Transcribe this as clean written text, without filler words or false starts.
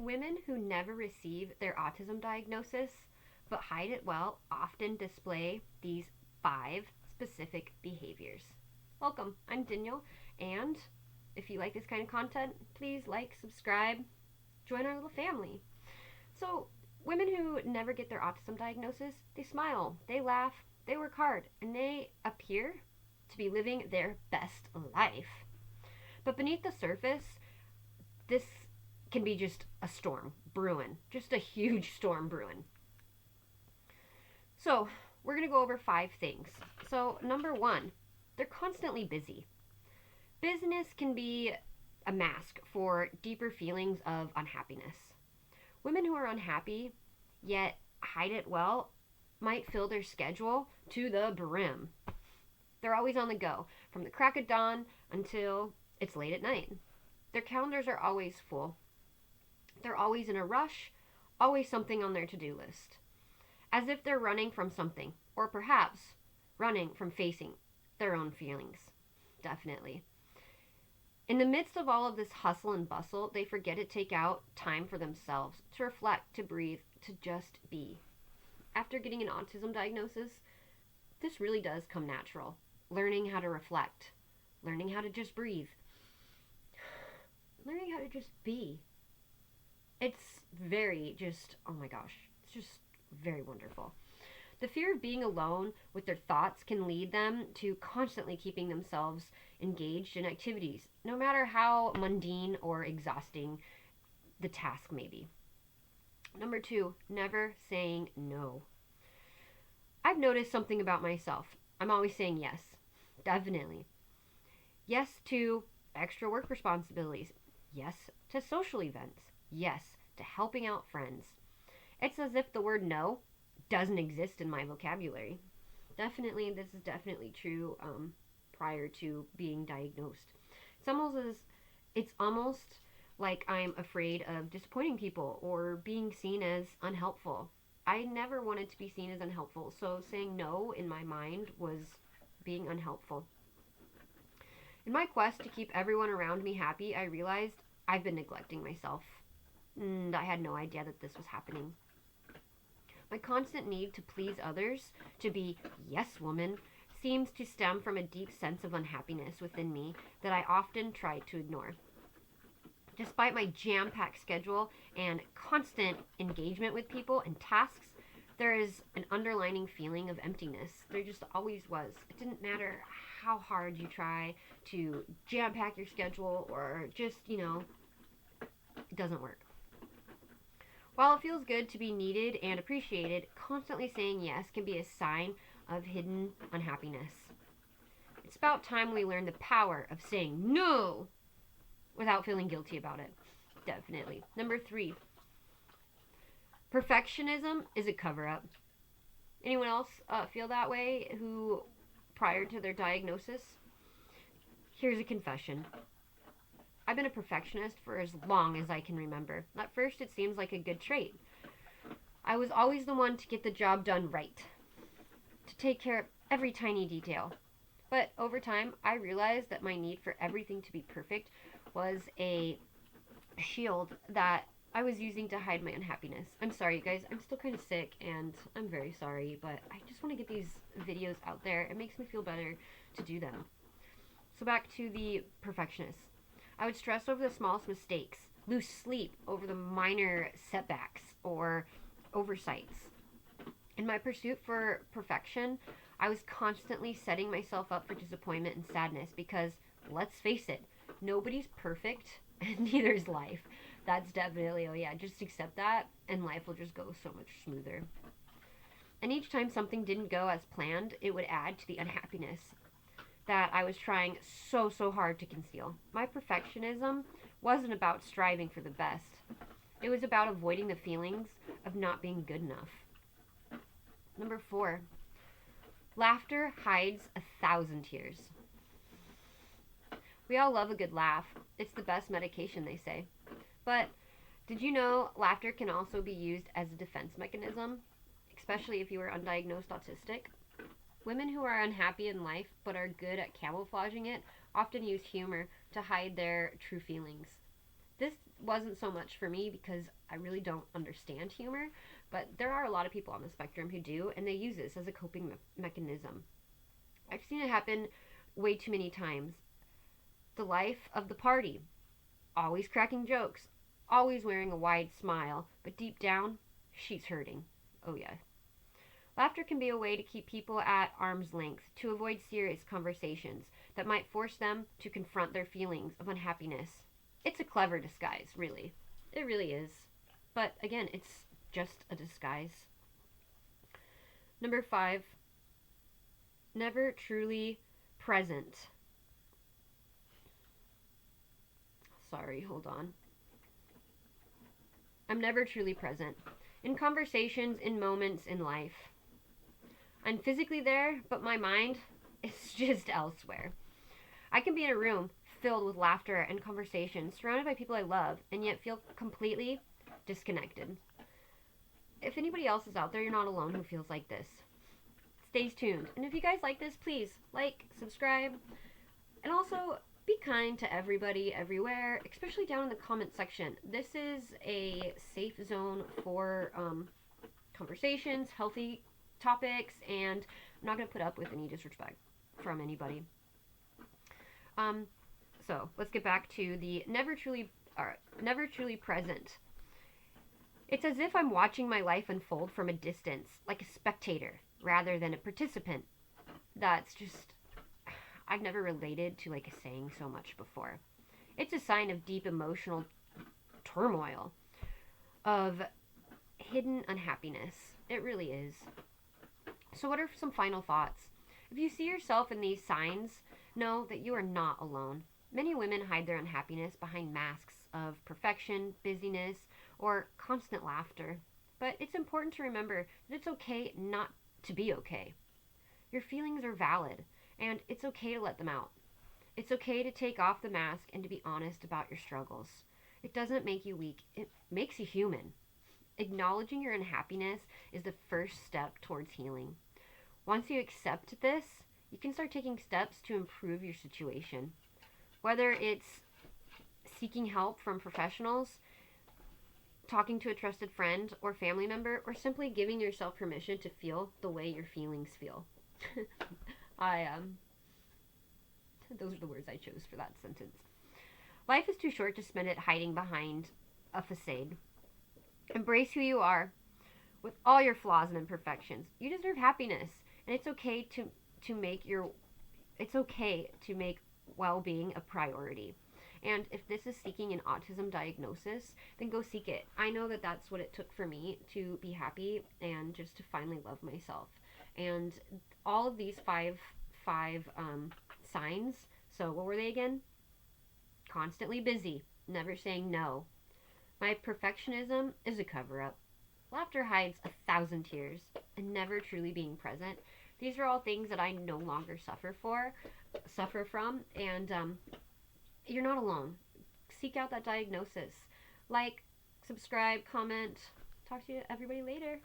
Women who never receive their autism diagnosis but hide it well often display these 5 specific behaviors. Welcome, I'm Danielle, and if you like this kind of content, please like, subscribe, join our little family. So, women who never get their autism diagnosis, they smile, they laugh, they work hard, and they appear to be living their best life. But beneath the surface, this can be just a storm brewing, just a huge storm brewing. So, we're going to go over 5 things. So, number 1, they're constantly busy. Business can be a mask for deeper feelings of unhappiness. Women who are unhappy yet hide it well might fill their schedule to the brim. They're always on the go, from the crack of dawn until it's late at night. Their calendars are always full. They're always in a rush, always something on their to-do list. As if they're running from something, or perhaps running from facing their own feelings. Definitely. In the midst of all of this hustle and bustle, they forget to take out time for themselves, to reflect, to breathe, to just be. After getting an autism diagnosis, this really does come natural. Learning how to reflect, learning how to just breathe, learning how to just be. It's very just, oh my gosh, it's just very wonderful. The fear of being alone with their thoughts can lead them to constantly keeping themselves engaged in activities, no matter how mundane or exhausting the task may be. Number 2, never saying no. I've noticed something about myself. I'm always saying yes. Definitely. Yes to extra work responsibilities. Yes to social events. Yes to helping out friends. It's as if the word no doesn't exist in my vocabulary. Definitely, this is definitely true prior to being diagnosed. It's almost like I'm afraid of disappointing people or being seen as unhelpful. I never wanted to be seen as unhelpful, so saying no in my mind was being unhelpful. In my quest to keep everyone around me happy, I realized I've been neglecting myself. And I had no idea that this was happening. My constant need to please others, to be yes woman, seems to stem from a deep sense of unhappiness within me that I often try to ignore. Despite my jam-packed schedule and constant engagement with people and tasks, there is an underlying feeling of emptiness. There just always was. It didn't matter how hard you try to jam-pack your schedule or just, it doesn't work. While it feels good to be needed and appreciated, constantly saying yes can be a sign of hidden unhappiness. It's about time we learn the power of saying no without feeling guilty about it. Definitely. Number 3, perfectionism is a cover-up. Anyone else feel that way who, prior to their diagnosis? Here's a confession. I've been a perfectionist for as long as I can remember. At first, it seems like a good trait. I was always the one to get the job done right, to take care of every tiny detail. But over time, I realized that my need for everything to be perfect was a shield that I was using to hide my unhappiness. I'm sorry, you guys. I'm still kind of sick, and I'm very sorry, but I just want to get these videos out there. It makes me feel better to do them. So back to the perfectionist. I would stress over the smallest mistakes, lose sleep over the minor setbacks or oversights. In my pursuit for perfection, I was constantly setting myself up for disappointment and sadness because, let's face it, nobody's perfect and neither is life. That's definitely, oh yeah, just accept that and life will just go so much smoother. And each time something didn't go as planned, it would add to the unhappiness that I was trying so hard to conceal. My perfectionism wasn't about striving for the best. It was about avoiding the feelings of not being good enough. Number 4, laughter hides 1,000 tears. We all love a good laugh. It's the best medication, they say. But did you know laughter can also be used as a defense mechanism, especially if you are undiagnosed autistic? Women who are unhappy in life but are good at camouflaging it often use humor to hide their true feelings. This wasn't so much for me because I really don't understand humor, but there are a lot of people on the spectrum who do, and they use this as a coping mechanism. I've seen it happen way too many times. The life of the party, always cracking jokes, always wearing a wide smile, but deep down, she's hurting. Oh, yeah. Laughter can be a way to keep people at arm's length, to avoid serious conversations that might force them to confront their feelings of unhappiness. It's a clever disguise, really. It really is. But again, it's just a disguise. Number 5, never truly present. Sorry, hold on. I'm never truly present. In conversations, in moments in life. I'm physically there, but my mind is just elsewhere. I can be in a room filled with laughter and conversation, surrounded by people I love, and yet feel completely disconnected. If anybody else is out there, you're not alone who feels like this. Stay tuned. And if you guys like this, please like, subscribe, and also be kind to everybody everywhere, especially down in the comment section. This is a safe zone for conversations, healthy topics, and I'm not going to put up with any disrespect from anybody. So let's get back to the never truly present. It's as if I'm watching my life unfold from a distance, like a spectator rather than a participant. That's just, I've never related to like a saying so much before. It's a sign of deep emotional turmoil, of hidden unhappiness. It really is. So what are some final thoughts? If you see yourself in these signs, know that you are not alone. Many women hide their unhappiness behind masks of perfection, busyness, or constant laughter. But it's important to remember that it's okay not to be okay. Your feelings are valid, and it's okay to let them out. It's okay to take off the mask and to be honest about your struggles. It doesn't make you weak, it makes you human. Acknowledging your unhappiness is the first step towards healing. Once you accept this, you can start taking steps to improve your situation. Whether it's seeking help from professionals, talking to a trusted friend or family member, or simply giving yourself permission to feel the way your feelings feel. Those are the words I chose for that sentence. Life is too short to spend it hiding behind a facade. Embrace who you are with all your flaws and imperfections. You deserve happiness, and it's okay to make well-being a priority. And if this is seeking an autism diagnosis, then go seek it. I know that that's what it took for me to be happy and just to finally love myself. And all of these five signs. So what were they again? Constantly busy, never saying no. My perfectionism is a cover-up. Laughter hides 1,000 tears, and never truly being present. These are all things that I no longer suffer from, and you're not alone. Seek out that diagnosis. Like, subscribe, comment. Talk to you everybody later.